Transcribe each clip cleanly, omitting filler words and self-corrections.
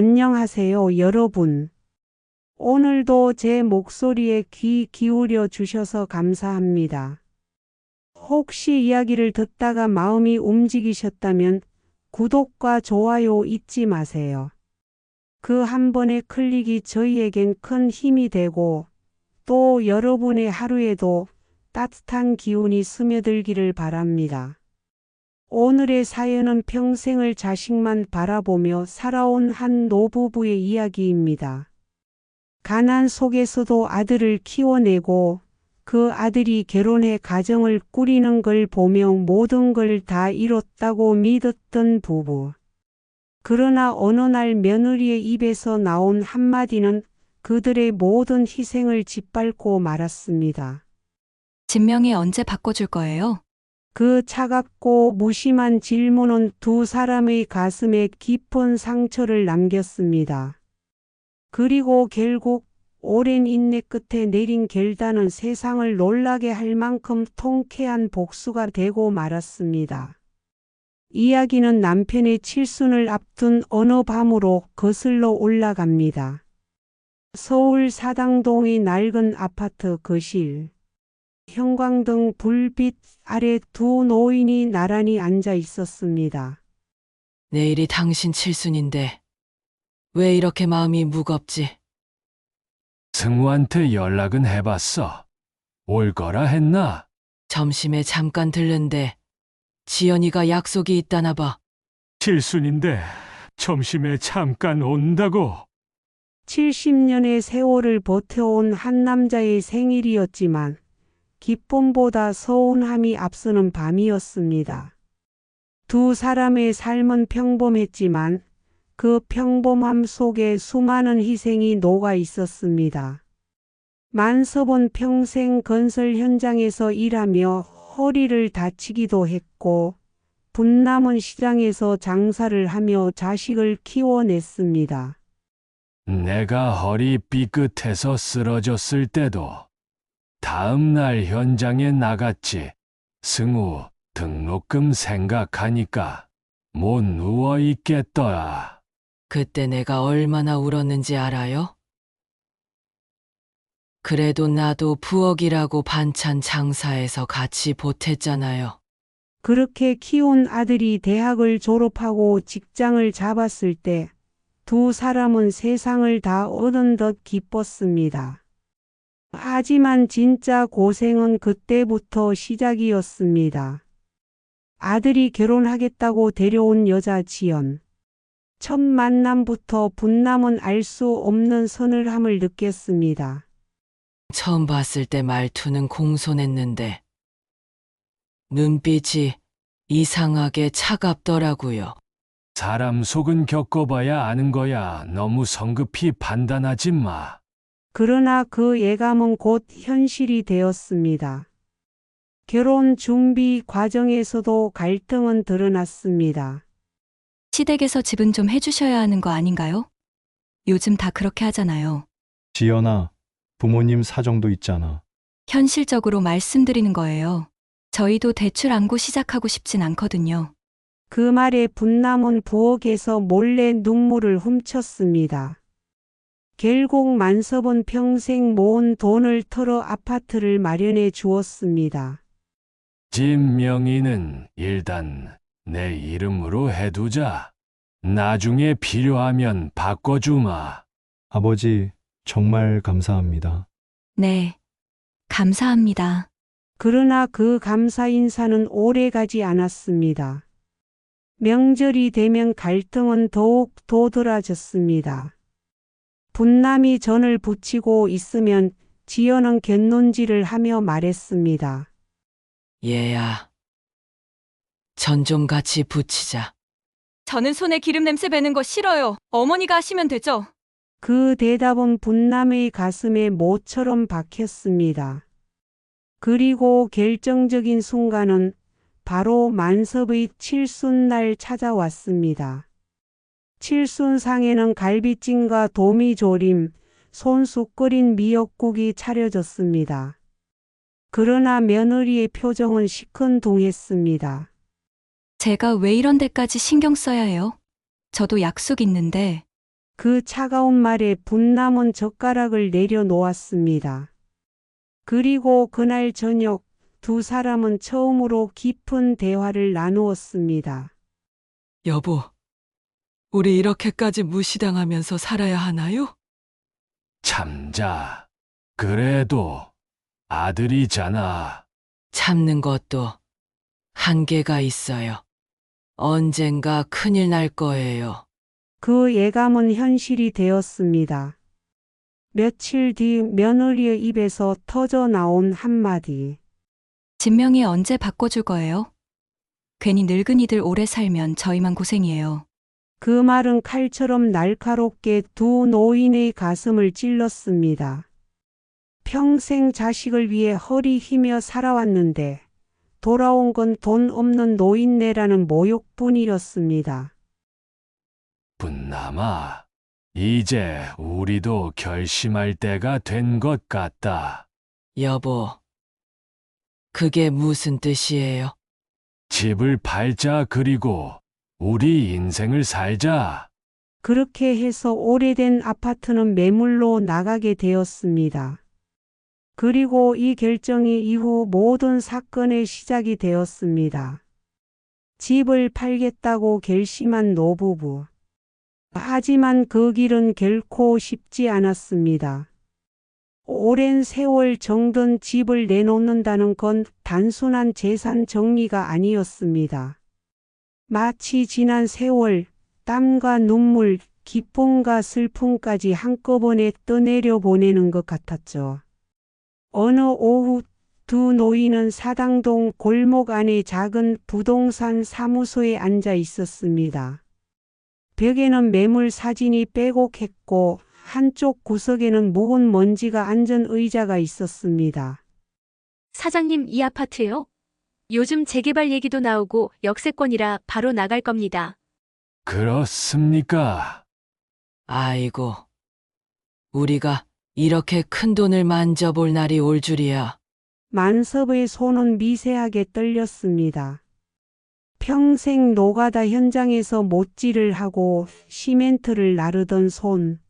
안녕하세요, 여러분. 오늘도 제 목소리에 귀 기울여 주셔서 감사합니다. 혹시 이야기를 듣다가 마음이 움직이셨다면 구독과 좋아요 잊지 마세요. 그 한 번의 클릭이 저희에겐 큰 힘이 되고 또 여러분의 하루에도 따뜻한 기운이 스며들기를 바랍니다. 오늘의 사연은 평생을 자식만 바라보며 살아온 한 노부부의 이야기입니다. 가난 속에서도 아들을 키워내고 그 아들이 결혼해 가정을 꾸리는 걸 보며 모든 걸 다 이뤘다고 믿었던 부부. 그러나 어느 날 며느리의 입에서 나온 한마디는 그들의 모든 희생을 짓밟고 말았습니다. 진명이 언제 바꿔줄 거예요? 그 차갑고 무심한 질문은 두 사람의 가슴에 깊은 상처를 남겼습니다. 그리고 결국 오랜 인내 끝에 내린 결단은 세상을 놀라게 할 만큼 통쾌한 복수가 되고 말았습니다. 이야기는 남편의 칠순을 앞둔 어느 밤으로 거슬러 올라갑니다. 서울 사당동의 낡은 아파트 거실. 형광등 불빛 아래 두 노인이 나란히 앉아 있었습니다. 내일이 당신 칠순인데 왜 이렇게 마음이 무겁지? 승우한테 연락은 해봤어. 올 거라 했나? 점심에 잠깐 들른데 지연이가 약속이 있다나 봐. 칠순인데 점심에 잠깐 온다고. 70년의 세월을 버텨온 한 남자의 생일이었지만 기쁨보다 서운함이 앞서는 밤이었습니다. 두 사람의 삶은 평범했지만 그 평범함 속에 수많은 희생이 녹아 있었습니다. 만섭은 평생 건설 현장에서 일하며 허리를 다치기도 했고 분남은 시장에서 장사를 하며 자식을 키워냈습니다. 내가 허리 삐끗해서 쓰러졌을 때도 다음 날 현장에 나갔지. 승우 등록금 생각하니까 못 누워 있겠더라. 그때 내가 얼마나 울었는지 알아요? 그래도 나도 부엌이라고 반찬 장사해서 같이 보탰잖아요. 그렇게 키운 아들이 대학을 졸업하고 직장을 잡았을 때 두 사람은 세상을 다 얻은 듯 기뻤습니다. 하지만 진짜 고생은 그때부터 시작이었습니다. 아들이 결혼하겠다고 데려온 여자 지연. 첫 만남부터 분남은 알 수 없는 서늘함을 느꼈습니다. 처음 봤을 때 말투는 공손했는데 눈빛이 이상하게 차갑더라고요. 사람 속은 겪어봐야 아는 거야. 너무 성급히 판단하지 마. 그러나 그 예감은 곧 현실이 되었습니다. 결혼 준비 과정에서도 갈등은 드러났습니다. 시댁에서 집은 좀 해주셔야 하는 거 아닌가요? 요즘 다 그렇게 하잖아요. 지연아, 부모님 사정도 있잖아. 현실적으로 말씀드리는 거예요. 저희도 대출 안고 시작하고 싶진 않거든요. 그 말에 분남은 부엌에서 몰래 눈물을 훔쳤습니다. 결국 만섭은 평생 모은 돈을 털어 아파트를 마련해 주었습니다. 집 명의는 일단 내 이름으로 해두자. 나중에 필요하면 바꿔주마. 아버지, 정말 감사합니다. 네, 감사합니다. 그러나 그 감사 인사는 오래가지 않았습니다. 명절이 되면 갈등은 더욱 도드라졌습니다. 분남이 전을 붙이고 있으면 지연은 곁눈질을 하며 말했습니다. 얘야, 전 좀 같이 붙이자. 저는 손에 기름 냄새 배는 거 싫어요. 어머니가 하시면 되죠. 그 대답은 분남의 가슴에 모처럼 박혔습니다. 그리고 결정적인 순간은 바로 만섭의 칠순날 찾아왔습니다. 칠순상에는 갈비찜과 도미조림, 손수 끓인 미역국이 차려졌습니다. 그러나 며느리의 표정은 시큰둥했습니다. 제가 왜 이런 데까지 신경 써야 해요? 저도 약속 있는데. 그 차가운 말에 분남은 젓가락을 내려놓았습니다. 그리고 그날 저녁 두 사람은 처음으로 깊은 대화를 나누었습니다. 여보, 우리 이렇게까지 무시당하면서 살아야 하나요? 참자. 그래도 아들이잖아. 참는 것도 한계가 있어요. 언젠가 큰일 날 거예요. 그 예감은 현실이 되었습니다. 며칠 뒤 며느리의 입에서 터져 나온 한마디. 진명이 언제 바꿔줄 거예요? 괜히 늙은이들 오래 살면 저희만 고생이에요. 그 말은 칼처럼 날카롭게 두 노인의 가슴을 찔렀습니다. 평생 자식을 위해 허리 휘며 살아왔는데 돌아온 건 돈 없는 노인네라는 모욕뿐이었습니다. 분남아, 이제 우리도 결심할 때가 된 것 같다. 여보, 그게 무슨 뜻이에요? 집을 팔자 그리고 우리 인생을 살자. 그렇게 해서 오래된 아파트는 매물로 나가게 되었습니다. 그리고 이 결정이 이후 모든 사건의 시작이 되었습니다. 집을 팔겠다고 결심한 노부부. 하지만 그 길은 결코 쉽지 않았습니다. 오랜 세월 정든 집을 내놓는다는 건 단순한 재산 정리가 아니었습니다. 마치 지난 세월, 땀과 눈물, 기쁨과 슬픔까지 한꺼번에 떠내려 보내는 것 같았죠. 어느 오후 두 노인은 사당동 골목 안의 작은 부동산 사무소에 앉아 있었습니다. 벽에는 매물 사진이 빼곡했고 한쪽 구석에는 묵은 먼지가 앉은 의자가 있었습니다. 사장님, 이 아파트요? 요즘 재개발 얘기도 나오고 역세권이라 바로 나갈 겁니다. 그렇습니까? 아이고, 우리가 이렇게 큰 돈을 만져볼 날이 올 줄이야. 만섭의 손은 미세하게 떨렸습니다. 평생 노가다 현장에서 못질을 하고 시멘트를 나르던 손.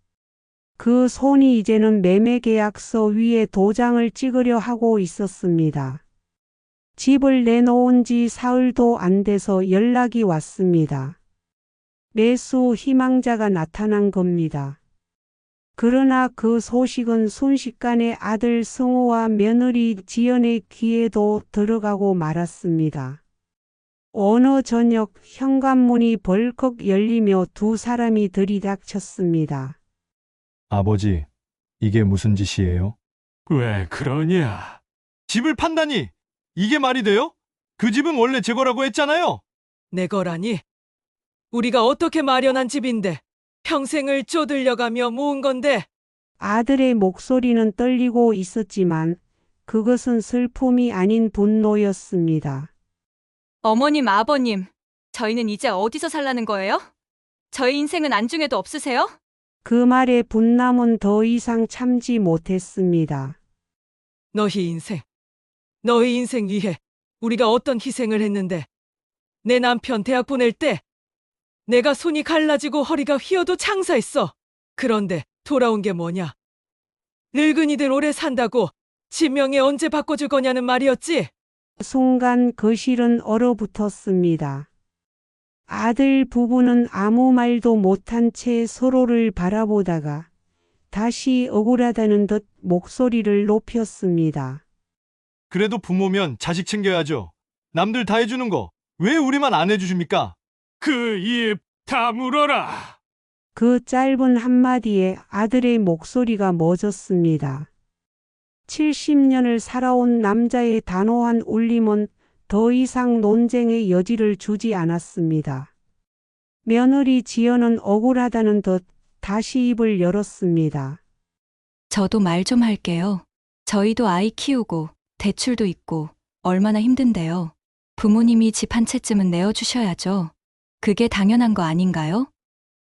그 손이 이제는 매매계약서 위에 도장을 찍으려 하고 있었습니다. 집을 내놓은 지 사흘도 안 돼서 연락이 왔습니다. 매수 희망자가 나타난 겁니다. 그러나 그 소식은 순식간에 아들 승우와 며느리 지연의 귀에도 들어가고 말았습니다. 어느 저녁 현관문이 벌컥 열리며 두 사람이 들이닥쳤습니다. 아버지, 이게 무슨 짓이에요? 왜 그러냐? 집을 판다니 이게 말이 돼요? 그 집은 원래 제 거라고 했잖아요. 내 거라니? 우리가 어떻게 마련한 집인데 평생을 쪼들려가며 모은 건데. 아들의 목소리는 떨리고 있었지만 그것은 슬픔이 아닌 분노였습니다. 어머님, 아버님, 저희는 이제 어디서 살라는 거예요? 저희 인생은 안중에도 없으세요? 그 말에 분남은 더 이상 참지 못했습니다. 너희 인생 위해 우리가 어떤 희생을 했는데. 내 남편 대학 보낼 때 내가 손이 갈라지고 허리가 휘어도 장사했어. 그런데 돌아온 게 뭐냐? 늙은이들 오래 산다고 진명에 언제 바꿔줄 거냐는 말이었지? 순간 거실은 얼어붙었습니다. 아들 부부는 아무 말도 못한 채 서로를 바라보다가 다시 억울하다는 듯 목소리를 높였습니다. 그래도 부모면 자식 챙겨야죠. 남들 다 해주는 거 왜 우리만 안 해주십니까? 그 입 다물어라. 그 짧은 한마디에 아들의 목소리가 멎었습니다. 70년을 살아온 남자의 단호한 울림은 더 이상 논쟁의 여지를 주지 않았습니다. 며느리 지연은 억울하다는 듯 다시 입을 열었습니다. 저도 말 좀 할게요. 저희도 아이 키우고 대출도 있고 얼마나 힘든데요. 부모님이 집 한 채쯤은 내어주셔야죠. 그게 당연한 거 아닌가요?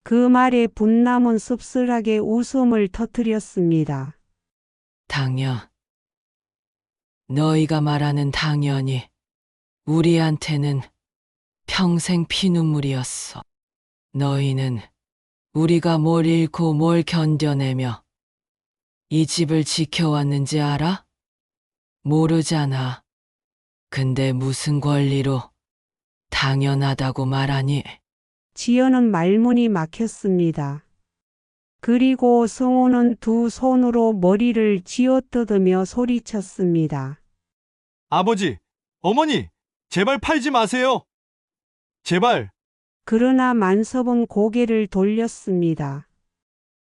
그 말에 분남은 씁쓸하게 웃음을 터뜨렸습니다. 너희가 말하는 당연히 우리한테는 평생 피눈물이었어. 너희는 우리가 뭘 잃고 뭘 견뎌내며 이 집을 지켜왔는지 알아? 모르잖아. 근데 무슨 권리로 당연하다고 말하니? 지연은 말문이 막혔습니다. 그리고 성호는 두 손으로 머리를 쥐어뜯으며 소리쳤습니다. 아버지, 어머니, 제발 팔지 마세요. 제발. 그러나 만섭은 고개를 돌렸습니다.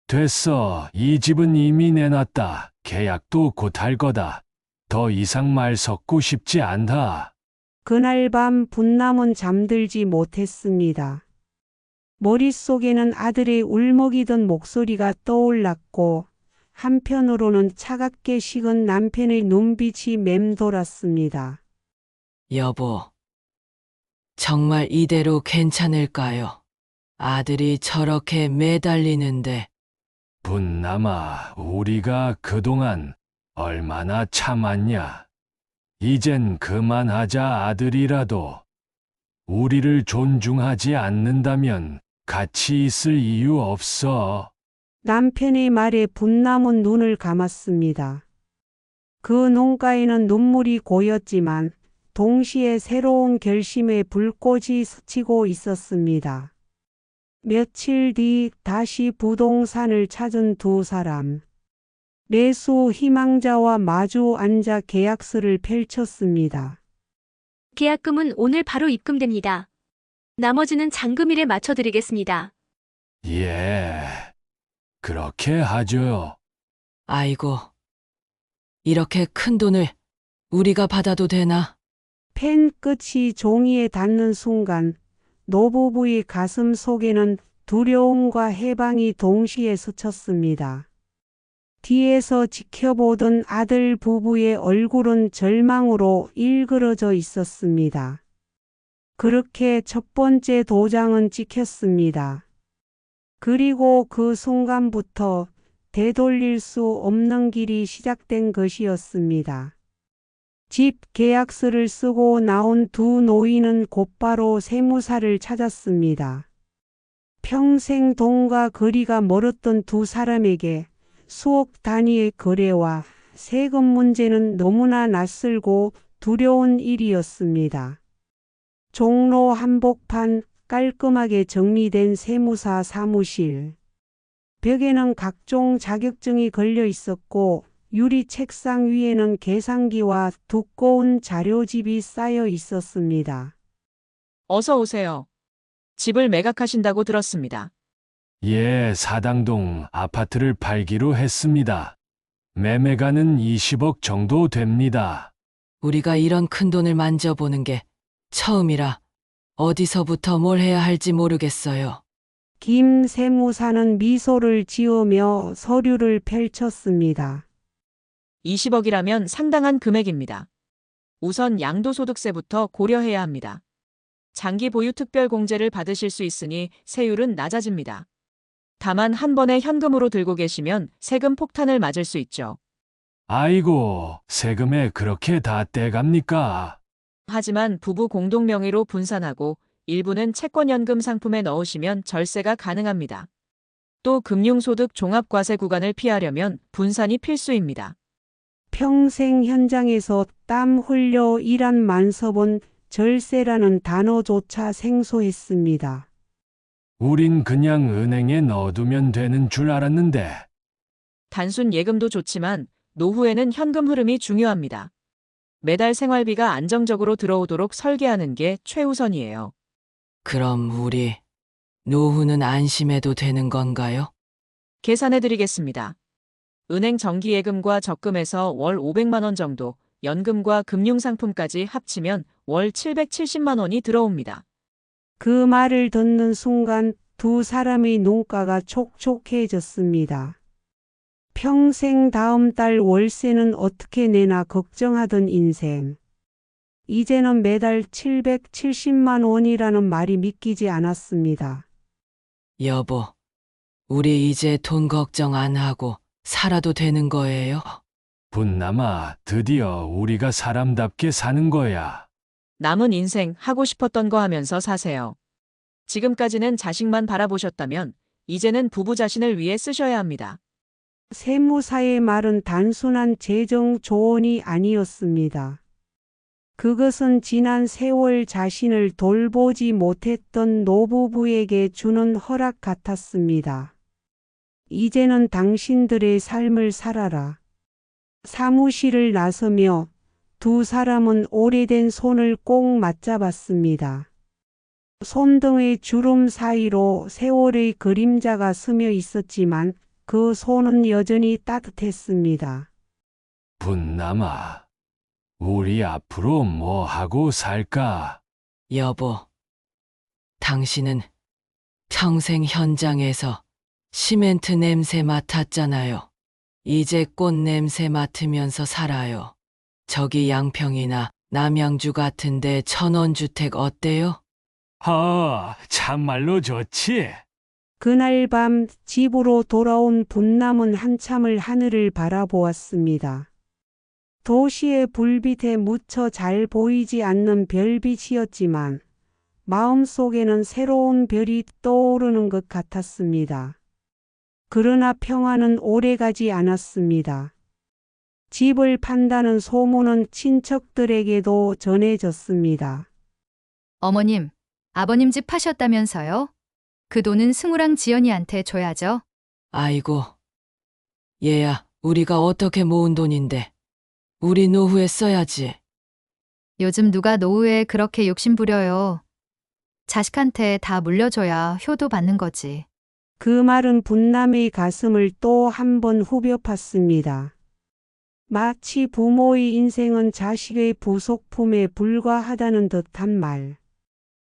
됐어. 이 집은 이미 내놨다. 계약도 곧 할 거다. 더 이상 말 섞고 싶지 않다. 그날 밤 분남은 잠들지 못했습니다. 머릿속에는 아들의 울먹이던 목소리가 떠올랐고 한편으로는 차갑게 식은 남편의 눈빛이 맴돌았습니다. 여보, 정말 이대로 괜찮을까요? 아들이 저렇게 매달리는데. 분남아, 우리가 그동안 얼마나 참았냐. 이젠 그만하자. 아들이라도 우리를 존중하지 않는다면 같이 있을 이유 없어. 남편의 말에 분남은 눈을 감았습니다. 그 눈가에는 눈물이 고였지만 동시에 새로운 결심의 불꽃이 스치고 있었습니다. 며칠 뒤 다시 부동산을 찾은 두 사람. 매수 희망자와 마주 앉아 계약서를 펼쳤습니다. 계약금은 오늘 바로 입금됩니다. 나머지는 잔금일에 맞춰드리겠습니다. 예, 그렇게 하죠. 아이고, 이렇게 큰 돈을 우리가 받아도 되나? 펜 끝이 종이에 닿는 순간 노부부의 가슴 속에는 두려움과 해방이 동시에 스쳤습니다. 뒤에서 지켜보던 아들 부부의 얼굴은 절망으로 일그러져 있었습니다. 그렇게 첫 번째 도장은 찍혔습니다. 그리고 그 순간부터 되돌릴 수 없는 길이 시작된 것이었습니다. 집 계약서를 쓰고 나온 두 노인은 곧바로 세무사를 찾았습니다. 평생 돈과 거리가 멀었던 두 사람에게 수억 단위의 거래와 세금 문제는 너무나 낯설고 두려운 일이었습니다. 종로 한복판 깔끔하게 정리된 세무사 사무실. 벽에는 각종 자격증이 걸려 있었고 유리 책상 위에는 계산기와 두꺼운 자료집이 쌓여 있었습니다. 어서 오세요. 집을 매각하신다고 들었습니다. 예, 사당동 아파트를 팔기로 했습니다. 매매가는 20억 정도 됩니다. 우리가 이런 큰 돈을 만져보는 게 처음이라 어디서부터 뭘 해야 할지 모르겠어요. 김 세무사는 미소를 지으며 서류를 펼쳤습니다. 20억이라면 상당한 금액입니다. 우선 양도소득세부터 고려해야 합니다. 장기 보유 특별공제를 받으실 수 있으니 세율은 낮아집니다. 다만 한 번에 현금으로 들고 계시면 세금 폭탄을 맞을 수 있죠. 아이고, 세금에 그렇게 다 떼갑니까? 하지만 부부 공동 명의로 분산하고 일부는 채권연금 상품에 넣으시면 절세가 가능합니다. 또 금융소득 종합과세 구간을 피하려면 분산이 필수입니다. 평생 현장에서 땀 흘려 일한 만섭은 절세라는 단어조차 생소했습니다. 우린 그냥 은행에 넣어두면 되는 줄 알았는데. 단순 예금도 좋지만 노후에는 현금 흐름이 중요합니다. 매달 생활비가 안정적으로 들어오도록 설계하는 게 최우선이에요. 그럼 우리 노후는 안심해도 되는 건가요? 계산해드리겠습니다. 은행 정기예금과 적금에서 월 500만 원 정도, 연금과 금융상품까지 합치면 월 770만 원이 들어옵니다. 그 말을 듣는 순간 두 사람의 눈가가 촉촉해졌습니다. 평생 다음 달 월세는 어떻게 내나 걱정하던 인생. 이제는 매달 770만 원이라는 말이 믿기지 않았습니다. 여보, 우리 이제 돈 걱정 안 하고 살아도 되는 거예요? 분남아, 드디어 우리가 사람답게 사는 거야. 남은 인생 하고 싶었던 거 하면서 사세요. 지금까지는 자식만 바라보셨다면 이제는 부부 자신을 위해 쓰셔야 합니다. 세무사의 말은 단순한 재정 조언이 아니었습니다. 그것은 지난 세월 자신을 돌보지 못했던 노부부에게 주는 허락 같았습니다. 이제는 당신들의 삶을 살아라. 사무실을 나서며 두 사람은 오래된 손을 꼭 맞잡았습니다. 손등의 주름 사이로 세월의 그림자가 스며 있었지만 그 손은 여전히 따뜻했습니다. 분남아, 우리 앞으로 뭐 하고 살까? 여보, 당신은 평생 현장에서 시멘트 냄새 맡았잖아요. 이제 꽃 냄새 맡으면서 살아요. 저기 양평이나 남양주 같은데 천원주택 어때요? 참말로 좋지. 그날 밤 집으로 돌아온 분남은 한참을 하늘을 바라보았습니다. 도시의 불빛에 묻혀 잘 보이지 않는 별빛이었지만 마음속에는 새로운 별이 떠오르는 것 같았습니다. 그러나 평화는 오래가지 않았습니다. 집을 판다는 소문은 친척들에게도 전해졌습니다. 어머님, 아버님 집 파셨다면서요? 그 돈은 승우랑 지연이한테 줘야죠. 아이고, 얘야, 우리가 어떻게 모은 돈인데. 우리 노후에 써야지. 요즘 누가 노후에 그렇게 욕심 부려요. 자식한테 다 물려줘야 효도 받는 거지. 그 말은 분남의 가슴을 또 한 번 후벼 팠습니다. 마치 부모의 인생은 자식의 부속품에 불과하다는 듯한 말.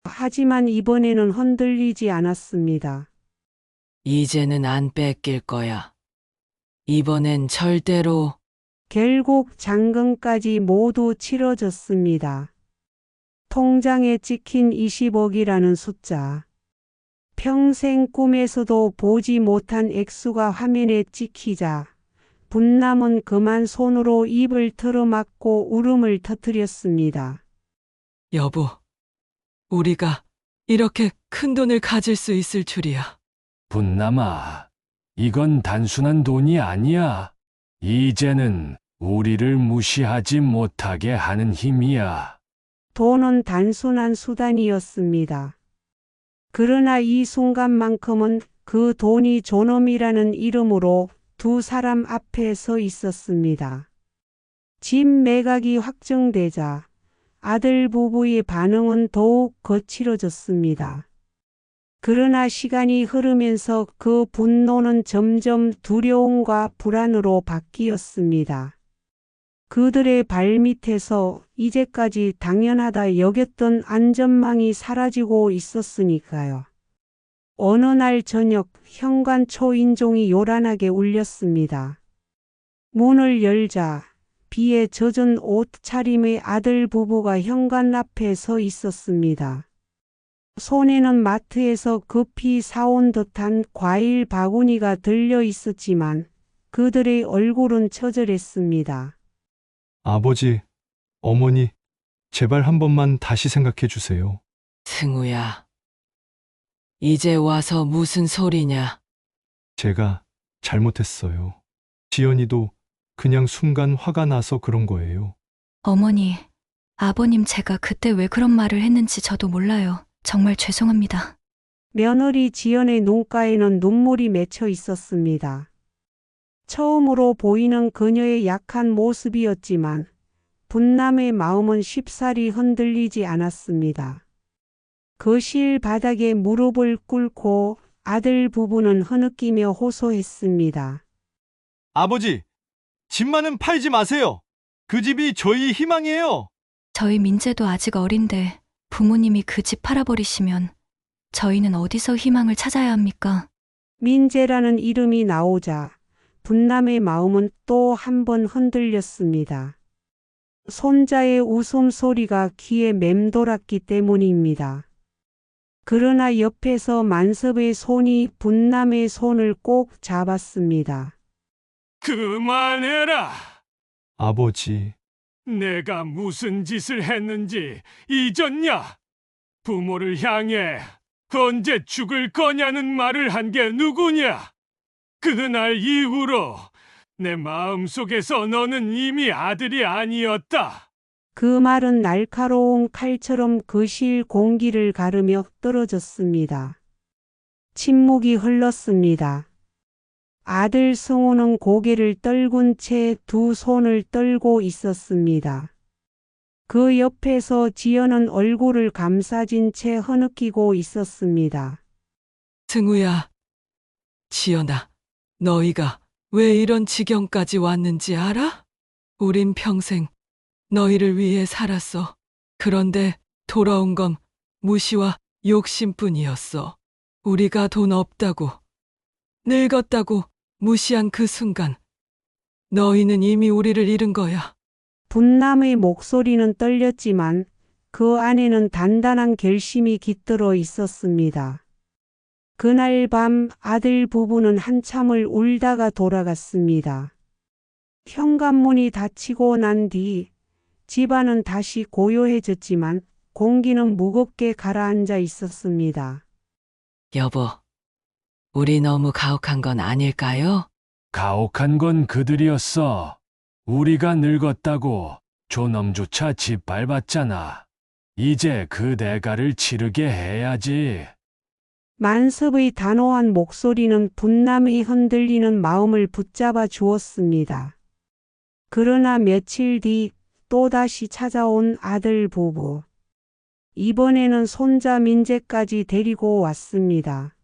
하지만 이번에는 흔들리지 않았습니다. 이제는 안 뺏길 거야. 이번엔 절대로. 결국 잔금까지 모두 치러졌습니다. 통장에 찍힌 20억이라는 숫자. 평생 꿈에서도 보지 못한 액수가 화면에 찍히자 분남은 그만 손으로 입을 틀어막고 울음을 터뜨렸습니다. 여보, 우리가 이렇게 큰 돈을 가질 수 있을 줄이야. 분남아, 이건 단순한 돈이 아니야. 이제는 우리를 무시하지 못하게 하는 힘이야. 돈은 단순한 수단이었습니다. 그러나 이 순간만큼은 그 돈이 존엄이라는 이름으로 두 사람 앞에 서 있었습니다. 집 매각이 확정되자 아들 부부의 반응은 더욱 거칠어졌습니다. 그러나 시간이 흐르면서 그 분노는 점점 두려움과 불안으로 바뀌었습니다. 그들의 발밑에서 이제까지 당연하다 여겼던 안전망이 사라지고 있었으니까요. 어느 날 저녁 현관 초인종이 요란하게 울렸습니다. 문을 열자 비에 젖은 옷차림의 아들 부부가 현관 앞에 서 있었습니다. 손에는 마트에서 급히 사온 듯한 과일 바구니가 들려 있었지만 그들의 얼굴은 처절했습니다. 아버지, 어머니, 제발 한 번만 다시 생각해 주세요. 승우야, 이제 와서 무슨 소리냐? 제가 잘못했어요. 지연이도 그냥 순간 화가 나서 그런 거예요. 어머니, 아버님 제가 그때 왜 그런 말을 했는지 저도 몰라요. 정말 죄송합니다. 며느리 지연의 눈가에는 눈물이 맺혀 있었습니다. 처음으로 보이는 그녀의 약한 모습이었지만 분남의 마음은 쉽사리 흔들리지 않았습니다. 거실 바닥에 무릎을 꿇고 아들 부부는 흐느끼며 호소했습니다. 아버지, 집만은 팔지 마세요. 그 집이 저희 희망이에요. 저희 민재도 아직 어린데 부모님이 그 집 팔아버리시면 저희는 어디서 희망을 찾아야 합니까? 민재라는 이름이 나오자 분남의 마음은 또 한 번 흔들렸습니다. 손자의 웃음소리가 귀에 맴돌았기 때문입니다. 그러나 옆에서 만섭의 손이 분남의 손을 꼭 잡았습니다. 그만해라. 아버지, 내가 무슨 짓을 했는지 잊었냐? 부모를 향해 언제 죽을 거냐는 말을 한 게 누구냐? 그날 이후로 내 마음속에서 너는 이미 아들이 아니었다. 그 말은 날카로운 칼처럼 거실 공기를 가르며 떨어졌습니다. 침묵이 흘렀습니다. 아들 승우는 고개를 떨군 채 두 손을 떨고 있었습니다. 그 옆에서 지연은 얼굴을 감싸진 채 흐느끼고 있었습니다. 승우야, 지연아, 너희가 왜 이런 지경까지 왔는지 알아? 우린 평생 너희를 위해 살았어. 그런데 돌아온 건 무시와 욕심뿐이었어. 우리가 돈 없다고, 늙었다고 무시한 그 순간, 너희는 이미 우리를 잃은 거야. 분남의 목소리는 떨렸지만 그 안에는 단단한 결심이 깃들어 있었습니다. 그날 밤 아들 부부는 한참을 울다가 돌아갔습니다. 현관문이 닫히고 난 뒤 집안은 다시 고요해졌지만 공기는 무겁게 가라앉아 있었습니다. 여보, 우리 너무 가혹한 건 아닐까요? 가혹한 건 그들이었어. 우리가 늙었다고 존엄조차 짓밟았잖아. 이제 그 대가를 치르게 해야지. 만섭의 단호한 목소리는 분남의 흔들리는 마음을 붙잡아 주었습니다. 그러나 며칠 뒤 또다시 찾아온 아들 부부. 이번에는 손자 민재까지 데리고 왔습니다.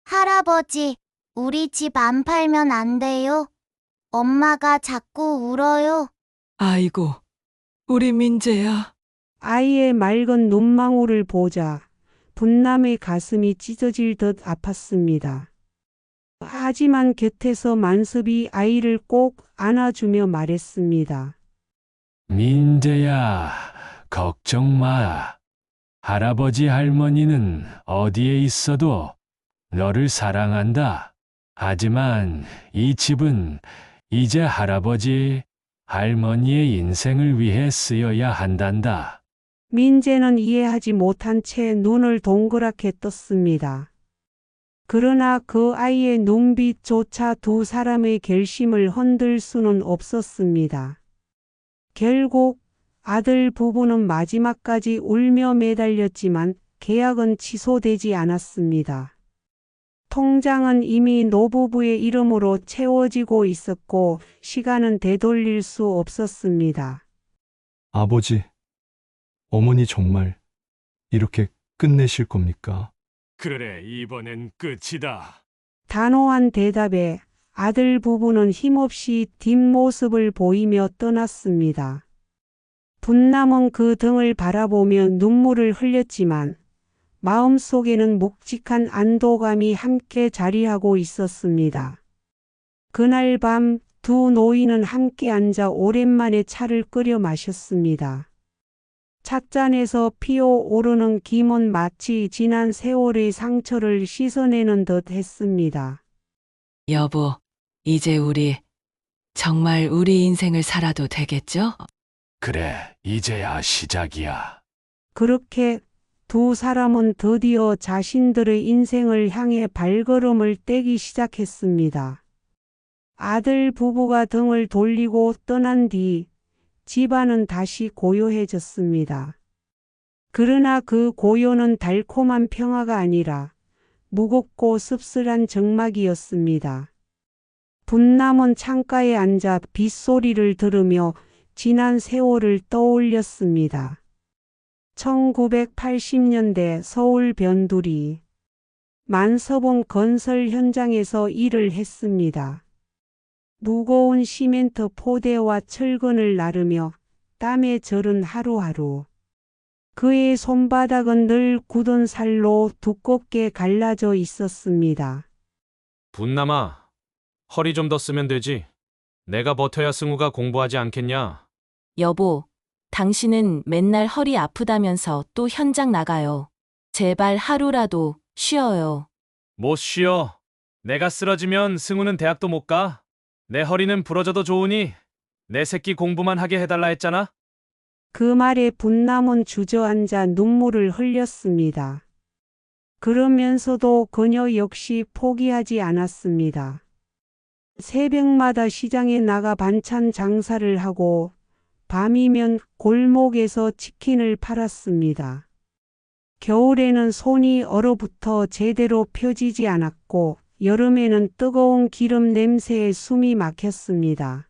할아버지, 우리 집 안 팔면 안 돼요? 엄마가 자꾸 울어요. 아이고, 우리 민재야. 아이의 맑은 눈망울을 보자 분남의 가슴이 찢어질 듯 아팠습니다. 하지만 곁에서 만섭이 아이를 꼭 안아주며 말했습니다. 민재야, 걱정 마. 할아버지 할머니는 어디에 있어도 너를 사랑한다. 하지만 이 집은 이제 할아버지, 할머니의 인생을 위해 쓰여야 한단다. 민재는 이해하지 못한 채 눈을 동그랗게 떴습니다. 그러나 그 아이의 눈빛조차 두 사람의 결심을 흔들 수는 없었습니다. 결국 아들 부부는 마지막까지 울며 매달렸지만 계약은 취소되지 않았습니다. 통장은 이미 노부부의 이름으로 채워지고 있었고 시간은 되돌릴 수 없었습니다. 아버지, 어머니 정말 이렇게 끝내실 겁니까? 그래, 이번엔 끝이다. 단호한 대답에 아들 부부는 힘없이 뒷모습을 보이며 떠났습니다. 분남은 그 등을 바라보며 눈물을 흘렸지만 마음속에는 묵직한 안도감이 함께 자리하고 있었습니다. 그날 밤 두 노인은 함께 앉아 오랜만에 차를 끓여 마셨습니다. 찻잔에서 피어오르는 김은 마치 지난 세월의 상처를 씻어내는 듯 했습니다. 여보, 이제 우리 정말 우리 인생을 살아도 되겠죠? 그래, 이제야 시작이야. 그렇게 두 사람은 드디어 자신들의 인생을 향해 발걸음을 떼기 시작했습니다. 아들 부부가 등을 돌리고 떠난 뒤 집안은 다시 고요해졌습니다. 그러나 그 고요는 달콤한 평화가 아니라 무겁고 씁쓸한 적막이었습니다. 분남은 창가에 앉아 빗소리를 들으며 지난 세월을 떠올렸습니다. 1980년대 서울 변두리. 만섭은 건설 현장에서 일을 했습니다. 무거운 시멘트 포대와 철근을 나르며 땀에 절은 하루하루. 그의 손바닥은 늘 굳은 살로 두껍게 갈라져 있었습니다. 분남아, 허리 좀 더 쓰면 되지. 내가 버텨야 승우가 공부하지 않겠냐? 여보, 당신은 맨날 허리 아프다면서 또 현장 나가요. 제발 하루라도 쉬어요. 못 쉬어. 내가 쓰러지면 승우는 대학도 못 가. 내 허리는 부러져도 좋으니 내 새끼 공부만 하게 해달라 했잖아. 그 말에 분남은 주저앉아 눈물을 흘렸습니다. 그러면서도 그녀 역시 포기하지 않았습니다. 새벽마다 시장에 나가 반찬 장사를 하고 밤이면 골목에서 치킨을 팔았습니다. 겨울에는 손이 얼어붙어 제대로 펴지지 않았고 여름에는 뜨거운 기름 냄새에 숨이 막혔습니다.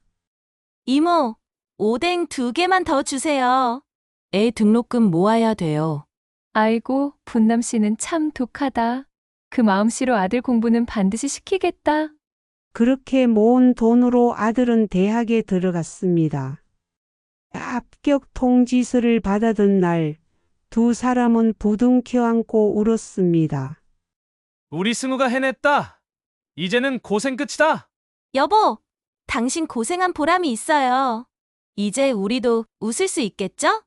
이모, 오뎅 2개만 더 주세요. 애 등록금 모아야 돼요. 아이고, 분남 씨는 참 독하다. 그 마음씨로 아들 공부는 반드시 시키겠다. 그렇게 모은 돈으로 아들은 대학에 들어갔습니다. 합격 통지서를 받아든 날, 두 사람은 부둥켜 안고 울었습니다. 우리 승우가 해냈다. 이제는 고생 끝이다. 여보, 당신 고생한 보람이 있어요. 이제 우리도 웃을 수 있겠죠?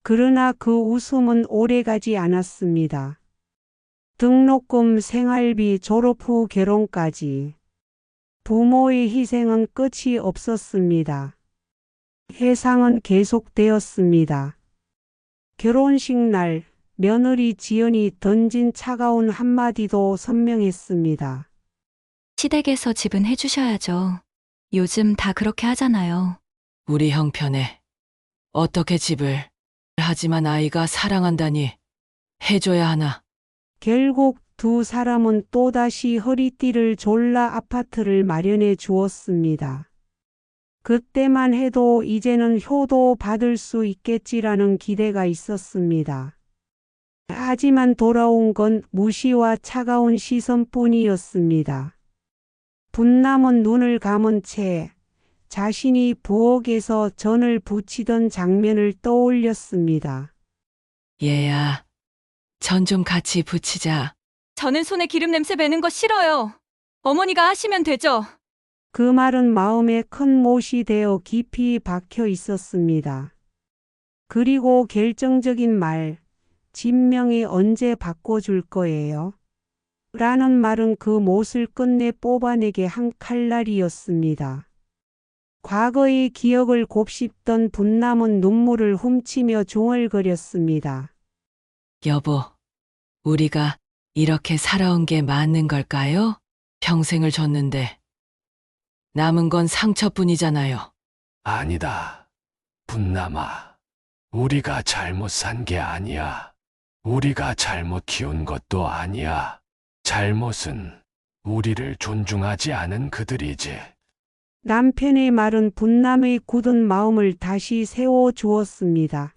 그러나 그 웃음은 오래가지 않았습니다. 등록금, 생활비, 졸업 후 결혼까지. 부모의 희생은 끝이 없었습니다. 해상은 계속되었습니다. 결혼식 날, 며느리 지연이 던진 차가운 한마디도 선명했습니다. 시댁에서 집은 해주셔야죠. 요즘 다 그렇게 하잖아요. 우리 형편에 어떻게 집을, 하지만 아이가 사랑한다니 해줘야 하나. 결국 두 사람은 또다시 허리띠를 졸라 아파트를 마련해 주었습니다. 그때만 해도 이제는 효도 받을 수 있겠지라는 기대가 있었습니다. 하지만 돌아온 건 무시와 차가운 시선뿐이었습니다. 분남은 눈을 감은 채 자신이 부엌에서 전을 부치던 장면을 떠올렸습니다. 얘야, 전 좀 같이 부치자. 저는 손에 기름 냄새 배는 거 싫어요. 어머니가 하시면 되죠. 그 말은 마음에 큰 못이 되어 깊이 박혀 있었습니다. 그리고 결정적인 말, 진명이 언제 바꿔줄 거예요? 라는 말은 그 못을 끝내 뽑아내게 한 칼날이었습니다. 과거의 기억을 곱씹던 분남은 눈물을 훔치며 중얼거렸습니다. 여보, 우리가 이렇게 살아온 게 맞는 걸까요? 평생을 줬는데 남은 건 상처뿐이잖아요. 아니다. 분남아. 우리가 잘못 산 게 아니야. 우리가 잘못 키운 것도 아니야. 잘못은 우리를 존중하지 않은 그들이지. 남편의 말은 분남의 굳은 마음을 다시 세워주었습니다.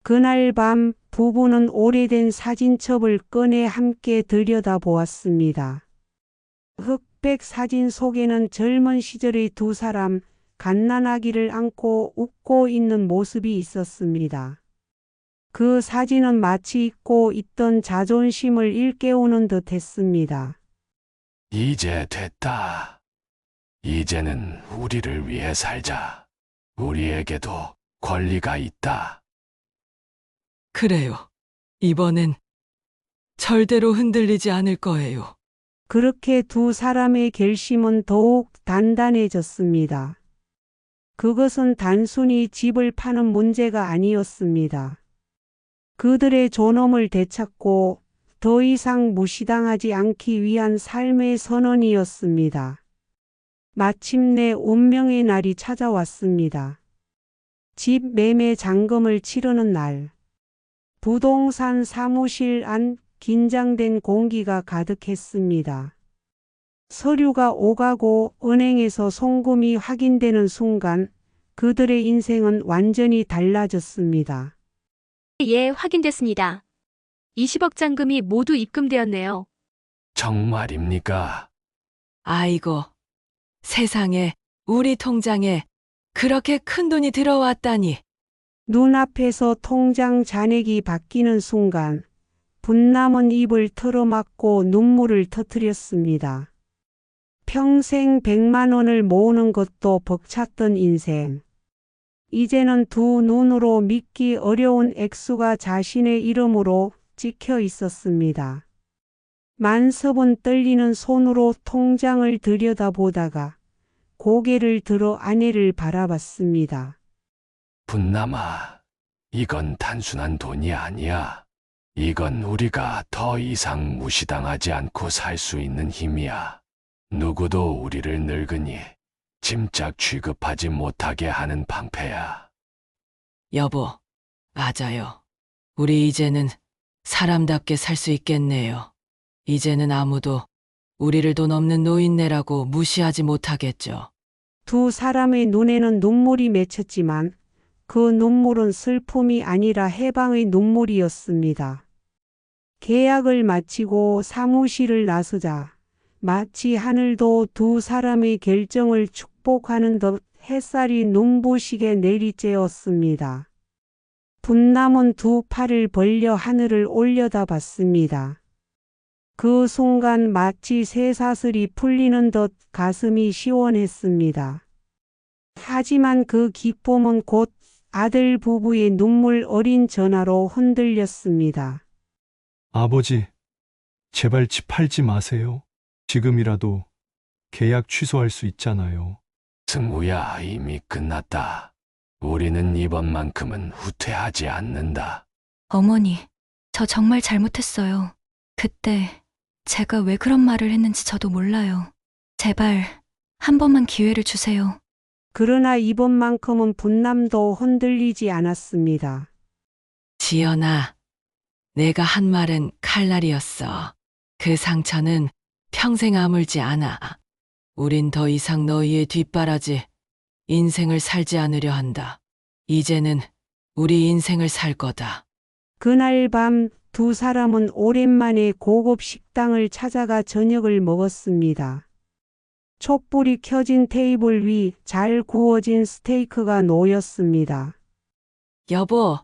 그날 밤 부부는 오래된 사진첩을 꺼내 함께 들여다보았습니다. 흑백 사진 속에는 젊은 시절의 두 사람, 갓난아기를 안고 웃고 있는 모습이 있었습니다. 그 사진은 마치 잊고 있던 자존심을 일깨우는 듯 했습니다. 이제 됐다. 이제는 우리를 위해 살자. 우리에게도 권리가 있다. 그래요. 이번엔 절대로 흔들리지 않을 거예요. 그렇게 두 사람의 결심은 더욱 단단해졌습니다. 그것은 단순히 집을 파는 문제가 아니었습니다. 그들의 존엄을 되찾고 더 이상 무시당하지 않기 위한 삶의 선언이었습니다. 마침내 운명의 날이 찾아왔습니다. 집 매매 잔금을 치르는 날. 부동산 사무실 안 긴장된 공기가 가득했습니다. 서류가 오가고 은행에서 송금이 확인되는 순간 그들의 인생은 완전히 달라졌습니다. 예, 확인됐습니다. 20억 잔금이 모두 입금되었네요. 정말입니까? 아이고, 세상에 우리 통장에 그렇게 큰 돈이 들어왔다니. 눈앞에서 통장 잔액이 바뀌는 순간 분남은 입을 털어막고 눈물을 터뜨렸습니다. 평생 100만 원을 모으는 것도 벅찼던 인생. 이제는 두 눈으로 믿기 어려운 액수가 자신의 이름으로 찍혀 있었습니다. 만섭은 떨리는 손으로 통장을 들여다보다가 고개를 들어 아내를 바라봤습니다. 분남아, 이건 단순한 돈이 아니야. 이건 우리가 더 이상 무시당하지 않고 살 수 있는 힘이야. 누구도 우리를 늙은이 짐짝 취급하지 못하게 하는 방패야. 여보, 맞아요. 우리 이제는 사람답게 살 수 있겠네요. 이제는 아무도 우리를 돈 없는 노인네라고 무시하지 못하겠죠. 두 사람의 눈에는 눈물이 맺혔지만 그 눈물은 슬픔이 아니라 해방의 눈물이었습니다. 계약을 마치고 사무실을 나서자 마치 하늘도 두 사람의 결정을 축복하는 듯 햇살이 눈부시게 내리쬐었습니다. 분남은 두 팔을 벌려 하늘을 올려다봤습니다. 그 순간 마치 쇠사슬이 풀리는 듯 가슴이 시원했습니다. 하지만 그 기쁨은 곧 아들 부부의 눈물 어린 전화로 흔들렸습니다. 아버지, 제발 집 팔지 마세요. 지금이라도 계약 취소할 수 있잖아요. 승우야, 이미 끝났다. 우리는 이번만큼은 후퇴하지 않는다. 어머니, 저 정말 잘못했어요. 그때 제가 왜 그런 말을 했는지 저도 몰라요. 제발 한 번만 기회를 주세요. 그러나 이번만큼은 분남도 흔들리지 않았습니다. 지연아, 내가 한 말은 칼날이었어. 그 상처는 평생 아물지 않아. 우린 더 이상 너희의 뒷바라지, 인생을 살지 않으려 한다. 이제는 우리 인생을 살 거다. 그날 밤 두 사람은 오랜만에 고급 식당을 찾아가 저녁을 먹었습니다. 촛불이 켜진 테이블 위 잘 구워진 스테이크가 놓였습니다. 여보,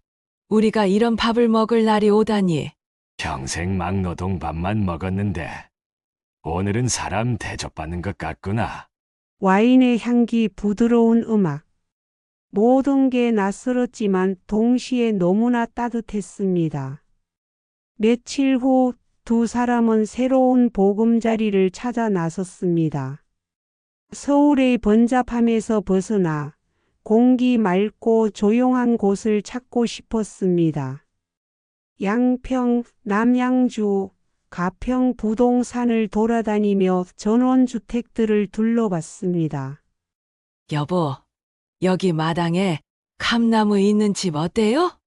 우리가 이런 밥을 먹을 날이 오다니. 평생 막노동 밥만 먹었는데 오늘은 사람 대접받는 것 같구나. 와인의 향기, 부드러운 음악. 모든 게 낯설었지만 동시에 너무나 따뜻했습니다. 며칠 후 두 사람은 새로운 보금자리를 찾아 나섰습니다. 서울의 번잡함에서 벗어나 공기 맑고 조용한 곳을 찾고 싶었습니다. 양평, 남양주, 가평 부동산을 돌아다니며 전원주택들을 둘러봤습니다. 여보, 여기 마당에 감나무 있는 집 어때요?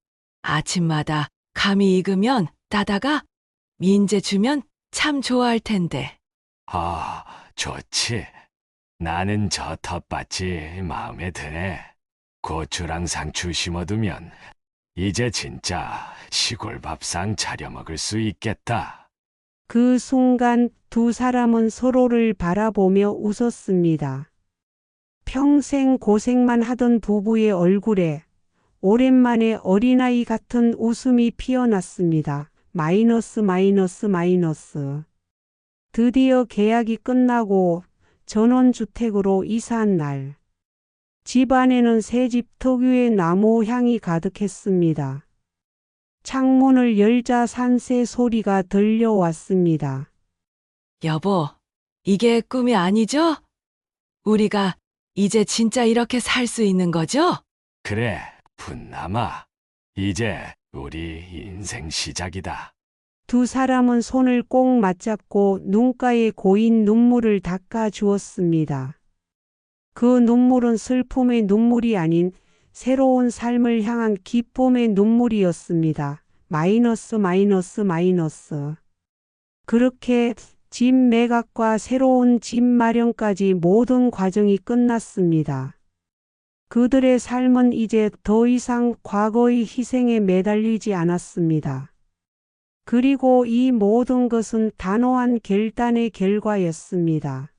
아침마다 감이 익으면 따다가 민재 주면 참 좋아할 텐데. 아, 좋지. 나는 저 텃밭이 마음에 드네. 고추랑 상추 심어두면 이제 진짜 시골 밥상 차려 먹을 수 있겠다. 그 순간 두 사람은 서로를 바라보며 웃었습니다. 평생 고생만 하던 부부의 얼굴에 오랜만에 어린아이 같은 웃음이 피어났습니다. 마이너스. 드디어 계약이 끝나고 전원주택으로 이사한 날. 집 안에는 새집 특유의 나무 향이 가득했습니다. 창문을 열자 산새 소리가 들려왔습니다. 여보, 이게 꿈이 아니죠? 우리가 이제 진짜 이렇게 살 수 있는 거죠? 그래, 분남아. 이제 우리 인생 시작이다. 두 사람은 손을 꼭 맞잡고 눈가에 고인 눈물을 닦아 주었습니다. 그 눈물은 슬픔의 눈물이 아닌 새로운 삶을 향한 기쁨의 눈물이었습니다. 마이너스. 그렇게 집 매각과 새로운 집 마련까지 모든 과정이 끝났습니다. 그들의 삶은 이제 더 이상 과거의 희생에 매달리지 않았습니다. 그리고 이 모든 것은 단호한 결단의 결과였습니다.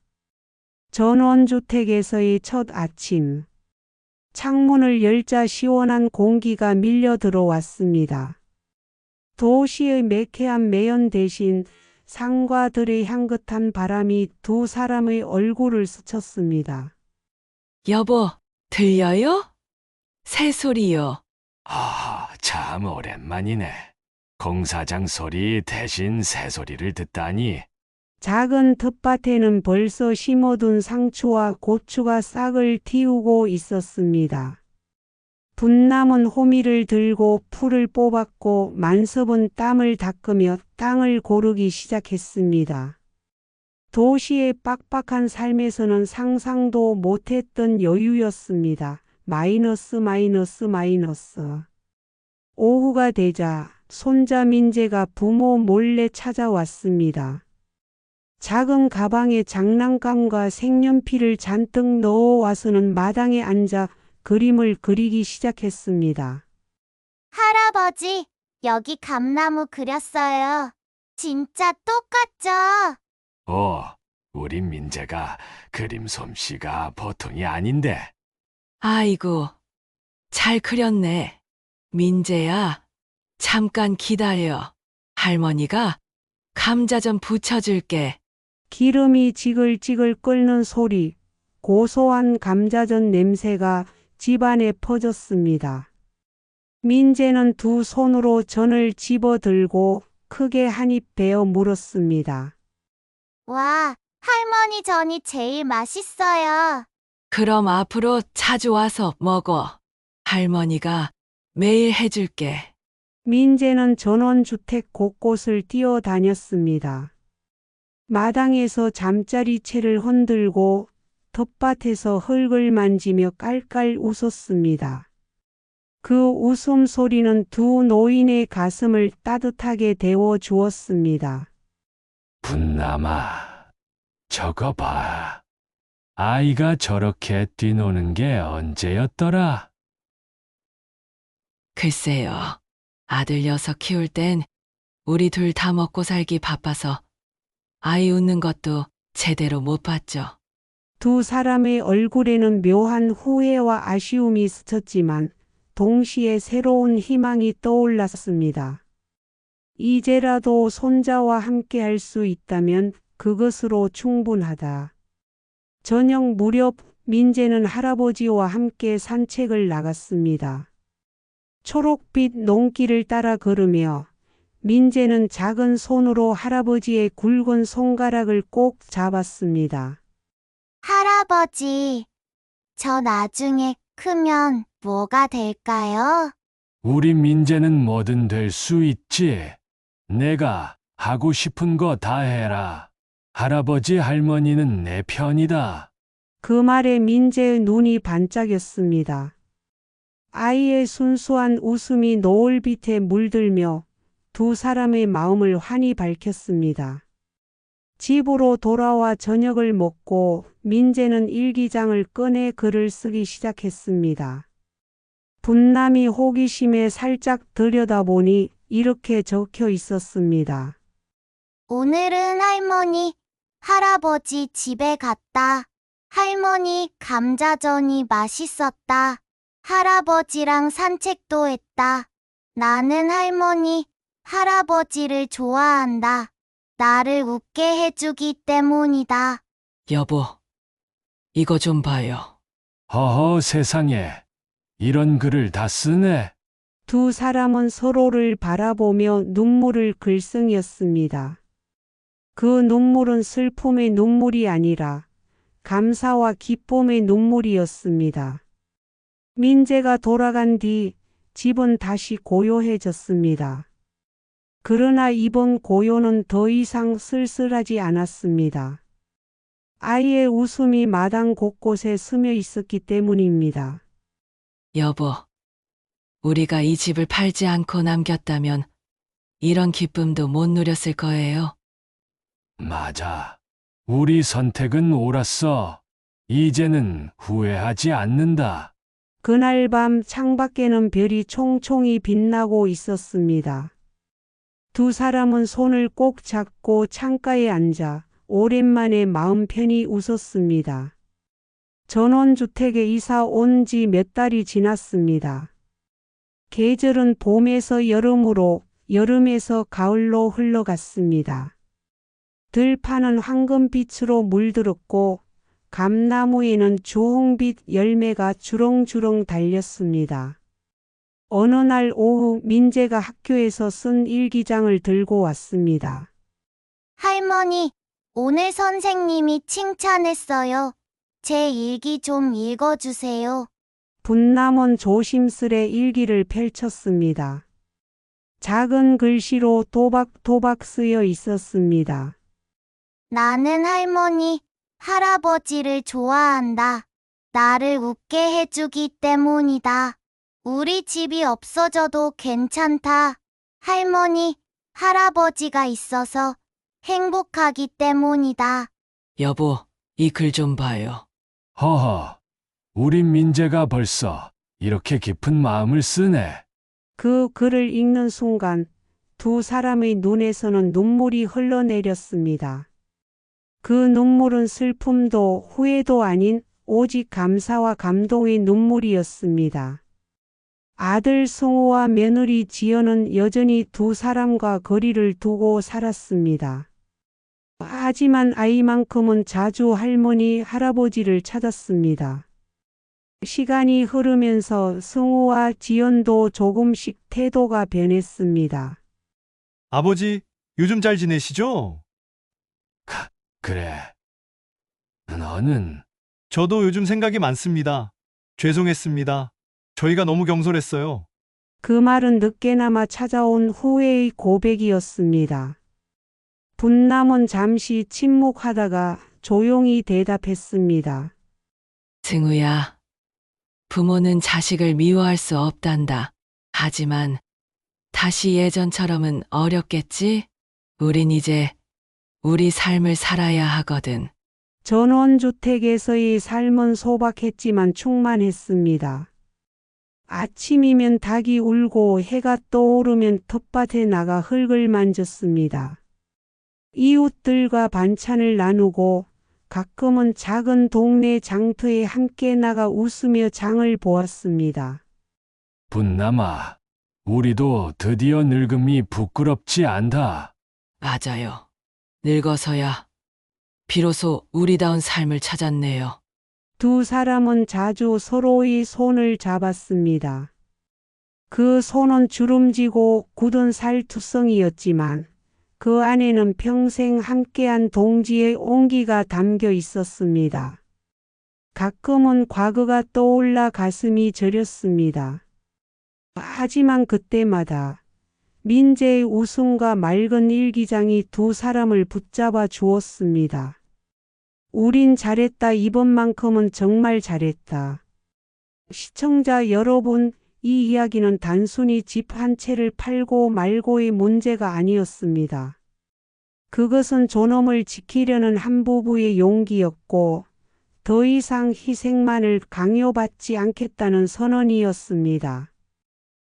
전원주택에서의 첫 아침. 창문을 열자 시원한 공기가 밀려 들어왔습니다. 도시의 매캐한 매연 대신 산과 들의 향긋한 바람이 두 사람의 얼굴을 스쳤습니다. 여보, 들려요? 새소리요. 아, 참 오랜만이네. 공사장 소리 대신 새소리를 듣다니. 작은 텃밭에는 벌써 심어둔 상추와 고추가 싹을 틔우고 있었습니다. 분남은 호미를 들고 풀을 뽑았고 만섭은 땀을 닦으며 땅을 고르기 시작했습니다. 도시의 빡빡한 삶에서는 상상도 못했던 여유였습니다. 마이너스. 오후가 되자 손자 민재가 부모 몰래 찾아왔습니다. 작은 가방에 장난감과 색연필을 잔뜩 넣어와서는 마당에 앉아 그림을 그리기 시작했습니다. 할아버지, 여기 감나무 그렸어요. 진짜 똑같죠? 우리 민재가 그림 솜씨가 보통이 아닌데. 아이고, 잘 그렸네. 민재야, 잠깐 기다려. 할머니가 감자 좀 부쳐줄게. 기름이 지글지글 끓는 소리, 고소한 감자전 냄새가 집안에 퍼졌습니다. 민재는 두 손으로 전을 집어들고 크게 한 입 베어 물었습니다. 와, 할머니 전이 제일 맛있어요. 그럼 앞으로 자주 와서 먹어. 할머니가 매일 해줄게. 민재는 전원주택 곳곳을 뛰어다녔습니다. 마당에서 잠자리채를 흔들고 텃밭에서 흙을 만지며 깔깔 웃었습니다. 그 웃음소리는 두 노인의 가슴을 따뜻하게 데워 주었습니다. 분남아, 저거 봐. 아이가 저렇게 뛰노는 게 언제였더라? 글쎄요. 아들 녀석 키울 땐 우리 둘 다 먹고 살기 바빠서 아이 웃는 것도 제대로 못 봤죠. 두 사람의 얼굴에는 묘한 후회와 아쉬움이 스쳤지만 동시에 새로운 희망이 떠올랐습니다. 이제라도 손자와 함께 할 수 있다면 그것으로 충분하다. 저녁 무렵 민재는 할아버지와 함께 산책을 나갔습니다. 초록빛 농길을 따라 걸으며 민재는 작은 손으로 할아버지의 굵은 손가락을 꼭 잡았습니다. 할아버지, 저 나중에 크면 뭐가 될까요? 우리 민재는 뭐든 될 수 있지. 내가 하고 싶은 거 다 해라. 할아버지 할머니는 내 편이다. 그 말에 민재의 눈이 반짝였습니다. 아이의 순수한 웃음이 노을빛에 물들며 두 사람의 마음을 환히 밝혔습니다. 집으로 돌아와 저녁을 먹고 민재는 일기장을 꺼내 글을 쓰기 시작했습니다. 분남이 호기심에 살짝 들여다보니 이렇게 적혀 있었습니다. 오늘은 할머니, 할아버지 집에 갔다. 할머니 감자전이 맛있었다. 할아버지랑 산책도 했다. 나는 할머니, 할아버지를 좋아한다. 나를 웃게 해주기 때문이다. 여보, 이거 좀 봐요. 허허 세상에, 이런 글을 다 쓰네. 두 사람은 서로를 바라보며 눈물을 글썽였습니다. 그 눈물은 슬픔의 눈물이 아니라 감사와 기쁨의 눈물이었습니다. 민재가 돌아간 뒤 집은 다시 고요해졌습니다. 그러나 이번 고요는 더 이상 쓸쓸하지 않았습니다. 아이의 웃음이 마당 곳곳에 스며 있었기 때문입니다. 여보, 우리가 이 집을 팔지 않고 남겼다면 이런 기쁨도 못 누렸을 거예요. 맞아. 우리 선택은 옳았어. 이제는 후회하지 않는다. 그날 밤 창밖에는 별이 총총히 빛나고 있었습니다. 두 사람은 손을 꼭 잡고 창가에 앉아 오랜만에 마음 편히 웃었습니다. 전원주택에 이사 온 지 몇 달이 지났습니다. 계절은 봄에서 여름으로, 여름에서 가을로 흘러갔습니다. 들판은 황금빛으로 물들었고 감나무에는 주홍빛 열매가 주렁주렁 달렸습니다. 어느 날 오후 민재가 학교에서 쓴 일기장을 들고 왔습니다. 할머니, 오늘 선생님이 칭찬했어요. 제 일기 좀 읽어주세요. 분남은 조심스레 일기를 펼쳤습니다. 작은 글씨로 도박도박 쓰여 있었습니다. 나는 할머니, 할아버지를 좋아한다. 나를 웃게 해주기 때문이다. 우리 집이 없어져도 괜찮다. 할머니, 할아버지가 있어서 행복하기 때문이다. 여보, 이 글 좀 봐요. 허허, 우리 민재가 벌써 이렇게 깊은 마음을 쓰네. 그 글을 읽는 순간 두 사람의 눈에서는 눈물이 흘러내렸습니다. 그 눈물은 슬픔도 후회도 아닌 오직 감사와 감동의 눈물이었습니다. 아들 승우와 며느리 지연은 여전히 두 사람과 거리를 두고 살았습니다. 하지만 아이만큼은 자주 할머니, 할아버지를 찾았습니다. 시간이 흐르면서 승우와 지연도 조금씩 태도가 변했습니다. 아버지, 요즘 잘 지내시죠? 그래. 너는? 저도 요즘 생각이 많습니다. 죄송했습니다. 저희가 너무 경솔했어요. 그 말은 늦게나마 찾아온 후회의 고백이었습니다. 분남은 잠시 침묵하다가 조용히 대답했습니다. 승우야, 부모는 자식을 미워할 수 없단다. 하지만 다시 예전처럼은 어렵겠지? 우린 이제 우리 삶을 살아야 하거든. 전원주택에서의 삶은 소박했지만 충만했습니다. 아침이면 닭이 울고 해가 떠오르면 텃밭에 나가 흙을 만졌습니다. 이웃들과 반찬을 나누고 가끔은 작은 동네 장터에 함께 나가 웃으며 장을 보았습니다. 분남아, 우리도 드디어 늙음이 부끄럽지 않다. 맞아요. 늙어서야 비로소 우리다운 삶을 찾았네요. 두 사람은 자주 서로의 손을 잡았습니다. 그 손은 주름지고 굳은 살투성이었지만 그 안에는 평생 함께한 동지의 온기가 담겨 있었습니다. 가끔은 과거가 떠올라 가슴이 저렸습니다. 하지만 그때마다 민재의 웃음과 맑은 일기장이 두 사람을 붙잡아 주었습니다. 우린 잘했다. 이번만큼은 정말 잘했다. 시청자 여러분, 이 이야기는 단순히 집 한 채를 팔고 말고의 문제가 아니었습니다. 그것은 존엄을 지키려는 한 부부의 용기였고 더 이상 희생만을 강요받지 않겠다는 선언이었습니다.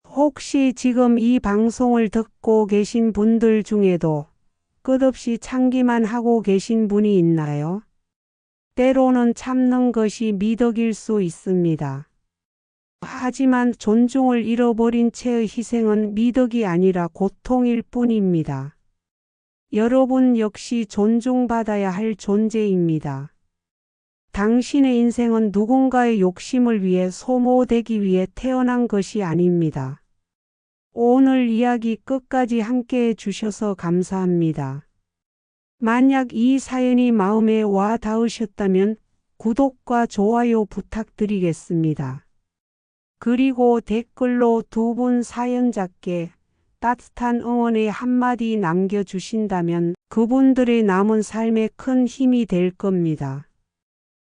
혹시 지금 이 방송을 듣고 계신 분들 중에도 끝없이 참기만 하고 계신 분이 있나요? 때로는 참는 것이 미덕일 수 있습니다. 하지만 존중을 잃어버린 채의 희생은 미덕이 아니라 고통일 뿐입니다. 여러분 역시 존중받아야 할 존재입니다. 당신의 인생은 누군가의 욕심을 위해 소모되기 위해 태어난 것이 아닙니다. 오늘 이야기 끝까지 함께해 주셔서 감사합니다. 만약 이 사연이 마음에 와 닿으셨다면 구독과 좋아요 부탁드리겠습니다. 그리고 댓글로 두 분 사연자께 따뜻한 응원의 한마디 남겨주신다면 그분들의 남은 삶에 큰 힘이 될 겁니다.